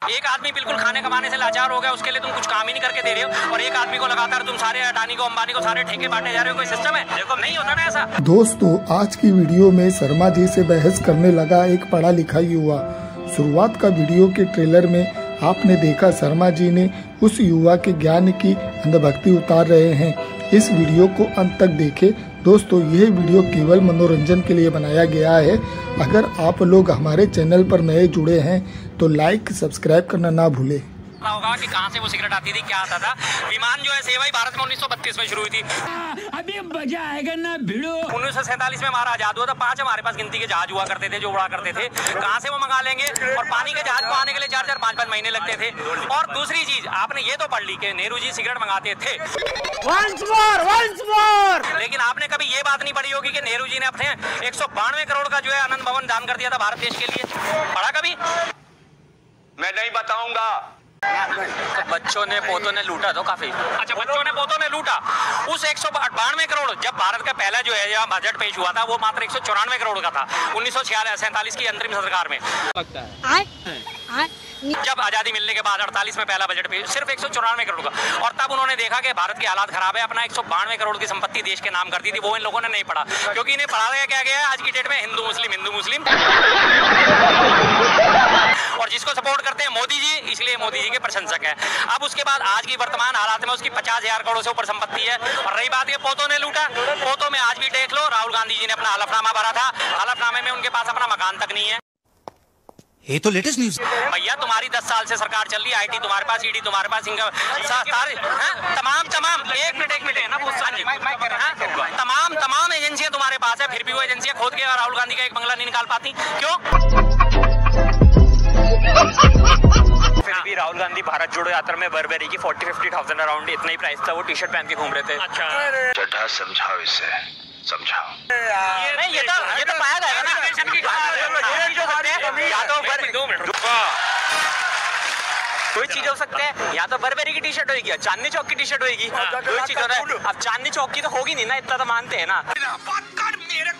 एक आदमी बिल्कुल खाने कमाने से लाचार हो गया, उसके लिए तुम कुछ काम ही नहीं करके दे रहे हो, और एक आदमी को लगातार तुम सारे अडानी को, अंबानी को सारे ठेके बांटे जा रहे हो। कोई सिस्टम है? देखो नहीं होता ना ऐसा। दोस्तों, आज की वीडियो में शर्मा जी से बहस करने लगा एक पढ़ा लिखा युवा। शुरुआत का वीडियो के ट्रेलर में आपने देखा शर्मा जी ने उस युवा के ज्ञान की अंधभक्ति उतार रहे हैं। इस वीडियो को अंत तक देखें। दोस्तों, यह वीडियो केवल मनोरंजन के लिए बनाया गया है। अगर आप लोग हमारे चैनल पर नए जुड़े हैं तो लाइक सब्सक्राइब करना ना भूलें। होगा कि कहाँ से वो सिगरेट आती थी, क्या आता था। विमान जो है सेवा ही भारत में 1932 में शुरू हुई थी। अभी मजा आएगा ना भिड़ो। 1947 में हमारा आजाद हुआ था। 5 हमारे पास गिनती के जहाज हुआ करते थे जो उड़ा करते थे। कहाँ से वो मंगा लेंगे? और पानी के जहाज को आने के लिए 4-4, 5-5 महीने लगते थे। और दूसरी चीज आपने ये तो पढ़ ली कि नेहरू जी सिगरेट मंगाते थे। Once more! लेकिन आपने कभी ये बात नहीं पढ़ी होगी कि नेहरू जी ने अपने 192 करोड़ का जो है आनंद भवन दान कर दिया था भारत देश के लिए। पढ़ा कभी? मैं नहीं बताऊंगा। तो बच्चों ने पोतों ने लूटा तो काफी। अच्छा, बच्चों ने पोतों ने लूटा। उस 192 करोड़, जब भारत का पहला जो है यहाँ बजट पेश हुआ था वो मात्र 194 करोड़ का था 1947 की अंतरिम सरकार में। जब आजादी मिलने के बाद 48 में पहला बजट पेश, सिर्फ 194 करोड़ का। और तब उन्होंने देखा कि भारत के हालात खराब है, अपना 192 करोड़ की संपत्ति देश के नाम कर दी थी। वो इन लोगों ने नहीं पढ़ा, क्योंकि इन्हें पढ़ाया क्या गया है आज की डेट में हिंदू मुस्लिम। और जिसको सपोर्ट करते हैं मोदी जी, इसलिए मोदी जी के प्रशंसक है। अब उसके बाद आज की वर्तमान हालात में उसकी 50,000 करोड़ से ऊपर संपत्ति है। और रही बात ये पोतों ने लूटा, पोतों में आज भी देख लो, राहुल गांधी जी ने अपना हलफनामा भरा था। हलफनामे में उनके पास अपना मकान तक नहीं है। ये तो लेटेस्ट न्यूज़। भैया तुम्हारी 10 साल से सरकार चल रही है, आईटी तुम्हारे पास, ईडी तुम्हारे पास, तमाम एक मिनट है ना, तमाम एजेंसियां तुम्हारे पास है। फिर भी वो एजेंसियां खोद के राहुल गांधी का एक बंगला नहीं निकाल पाती, क्यों? फिर भी राहुल गांधी भारत जोड़ो यात्रा में बर्बेरी की 40-50,000 अराउंड इतना ही प्राइस था, वो टी शर्ट पहन के घूम रहे थे। अच्छा, जटा समझाओ इसे, समझाओ। ये तो पाया जाएगा ना। कोई चीज हो सकता है, या तो बर्बेरी की टी शर्ट होगी, या चांदनी चौक की टी शर्ट होगी। कोई चीज हो रहा है। अब चांदनी चौक की तो होगी नहीं ना, इतना तो मानते हैं ना। मेरे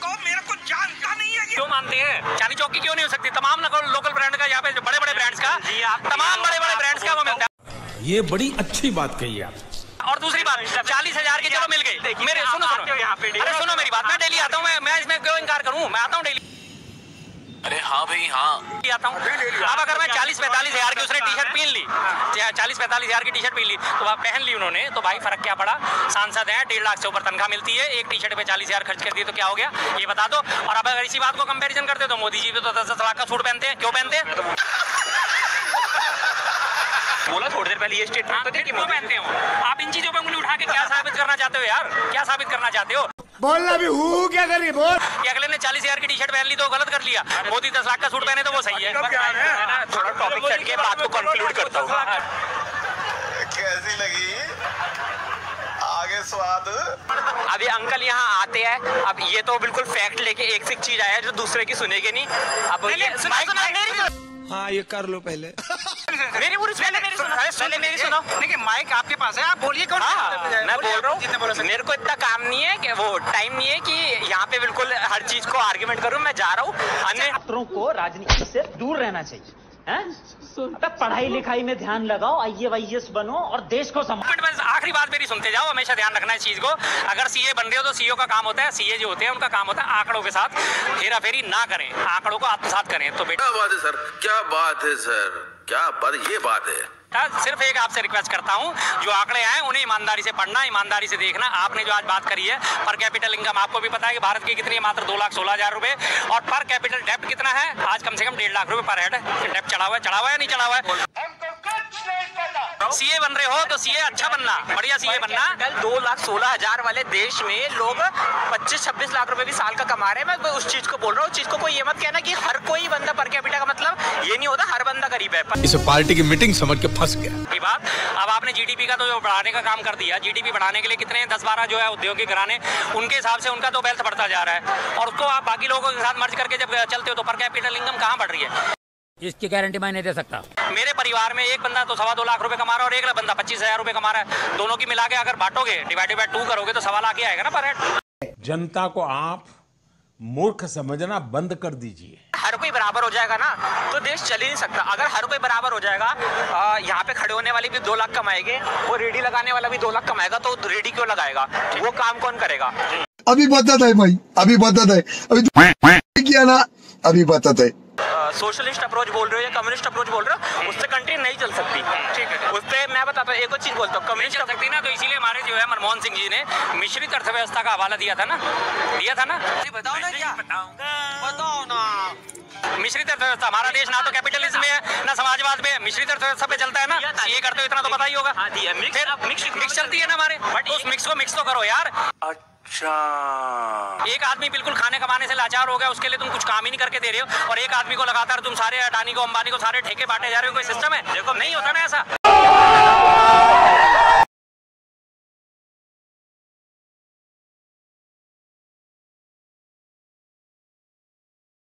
को जानता नहीं है। क्यों मानते हैं? चांदनी चौक की क्यों नहीं हो सकती? तमाम लोकल ब्रांड का, यहाँ पे बड़े-बड़े ब्रांड्स का, तमाम बड़े-बड़े ब्रांड्स का वो मिलता है। ये बड़ी अच्छी बात कही आप। और दूसरी बात, 40,000 की चलो मिल गई। मेरे सुनो यहाँ पे, अरे सुनो मेरी बात, मैं डेली आता हूँ, मैं इसमें क्यों इनकार करूँ? मैं आता हूँ डेली। अरे हाँ भाई हाँ, आता हूँ। अब अगर मैं 40-45 हजार की उसने टी शर्ट पहन ली, 40-45 हजार की टी शर्ट पहन ली, तो वह पहन ली उन्होंने, तो भाई फर्क क्या पड़ा? सांसद है, 1.5 लाख से ऊपर तनख्वाह मिलती है, एक टी शर्ट पे 40,000 खर्च कर दिए तो क्या हो गया? ये बता दो। और अब अगर इसी बात को कंपैरिजन करते हो तो मोदी जी भी तो 10-10 लाख का सूट पहनते हैं। क्यों पहनते हैं? बोला थोड़ी देर पहले ये स्टेटमेंट तो क्यों पहनते हो? आप इन चीजों पे उंगली उठा के क्या साबित करना चाहते हो यार? क्या साबित करना चाहते हो? बोलना भी हूँ, क्या करिए बोल। कि अगले ने 40,000 की टी शर्ट पहन ली तो गलत कर लिया, मोदी 10 लाख का सूट पहने तो वो सही है। थोड़ा टॉपिक सेट के बात को कंक्लूड करता हूँ। कैसी लगी आगे स्वाद? अभी अंकल यहाँ आते हैं, अब ये तो बिल्कुल फैक्ट लेके एक से एक चीज आया जो दूसरे की सुनेगे नहीं। अब हाँ, ये कर लो पहले। मेरी पूरी पहले मेरी सुनो। देखिए माइक आपके पास है, आप बोलिए कौन? मैं बोल रहा हूँ, मेरे को इतना काम नहीं है कि वो टाइम नहीं है कि यहाँ पे बिल्कुल हर चीज को आर्ग्यूमेंट करूँ। मैं जा रहा हूँ। अन्य छात्रों को राजनीति से दूर रहना चाहिए। पढ़ाई लिखाई में ध्यान लगाओ, IAS बनो और देश को संभालो। आखिरी बात मेरी सुनते जाओ, हमेशा ध्यान रखना इस चीज को। अगर सीए बन रहे हो तो सीओ का काम होता है, सीए जो होते हैं उनका काम होता है आंकड़ों के साथ हेरा फेरी ना करें, आंकड़ों को आत्मसात करें। तो बेटा क्या बात है सर, क्या बात है सर, क्या बात, ये बात है। सिर्फ एक आपसे रिक्वेस्ट करता हूं, जो आंकड़े आए उन्हें ईमानदारी से पढ़ना, ईमानदारी से देखना। आपने जो आज बात करी है पर कैपिटल इनकम, आपको भी पता है कि भारत की कितनी है? मात्र 2,16,000 रुपए। और पर कैपिटल डेप्ट कितना है? आज कम से कम 1.5 लाख रुपए पर हेड डेप्ट चढ़ा हुआ है या नहीं चढ़ा हुआ है? सीए बन रहे हो तो सीए अच्छा बनना, बढ़िया सीए बनना। कल 2,16,000 वाले देश में लोग 25-26 लाख रुपए भी साल का कमा रहे हैं। मैं उस चीज को बोल रहा हूँ। चीज को कोई ये मत कहना कि हर कोई बंदा पर कैपिटा का मतलब ये नहीं होता हर बंदा गरीब है। इसे पार्टी की मीटिंग समझ के फंस गया। की बात, अब आपने जीडीपी का तो बढ़ाने का काम कर दिया। जीडीपी बढ़ाने के लिए कितने 10-12 जो है औद्योगिक घराने, उनके हिसाब से उनका तो वेल्थ बढ़ता जा रहा है, और उसको आप बाकी लोगों के साथ मर्ज करके जब चलते हो तो पर कैपिटल इनकम कहाँ बढ़ रही है? इसकी गारंटी मैं नहीं दे सकता। मेरे परिवार में एक बंदा तो 2.25 लाख रुपए कमा रहा है और एक बंदा 25,000 रुपए कमा रहा है। दोनों की मिला के अगर बांटोगे, डिवाइडेड बाय 2 करोगे तो 1.25 लाख ही आएगा ना पर हेड। जनता को आप मूर्ख समझना बंद कर दीजिए। हर कोई बराबर हो जाएगा ना तो देश चल ही नहीं सकता। अगर हर कोई बराबर हो जाएगा, यहाँ पे खड़े होने वाले भी 2 लाख कमाएंगे और रेडी लगाने वाला भी 2 लाख कमाएगा, तो रेडी क्यों लगाएगा? वो काम कौन करेगा? अभी बताता है भाई, अभी बताता है, अभी किया ना, अभी बताता है। सोशलिस्ट अप्रोच बोल रहे हो या कम्युनिस्ट अप्रोच बोल रहे हो, उससे कंट्री नहीं चल सकती। ठीक है, उससे मैं बताता हूँ, एक और चीज बोलता हूँ, कम्युनिस्ट चल सकती ना, तो इसीलिए हमारे जो है मनमोहन सिंह जी ने मिश्रित अर्थव्यवस्था का हवाला दिया था ना। बताओ ना, क्या बताओ ना। मिश्रित अर्थव्यवस्था, हमारा देश ना तो कैपिटलिज्म में है ना समाजवाद में, मिश्रित अर्थव्यवस्था पे चलता है ना। ये करते हो इतना तो पता ही होगा। मिक्स चलती है ना हमारे, बट उस मिक्स को मिक्स तो करो यार। अच्छा, एक आदमी बिल्कुल खाने कमाने से लाचार हो गया, उसके लिए तुम कुछ काम ही नहीं करके दे रहे हो, और एक आदमी को लगातार तुम सारे अडानी को, अंबानी को सारे ठेके बांटे जा रहे हो। कोई सिस्टम है? देखो नहीं होता ना ऐसा।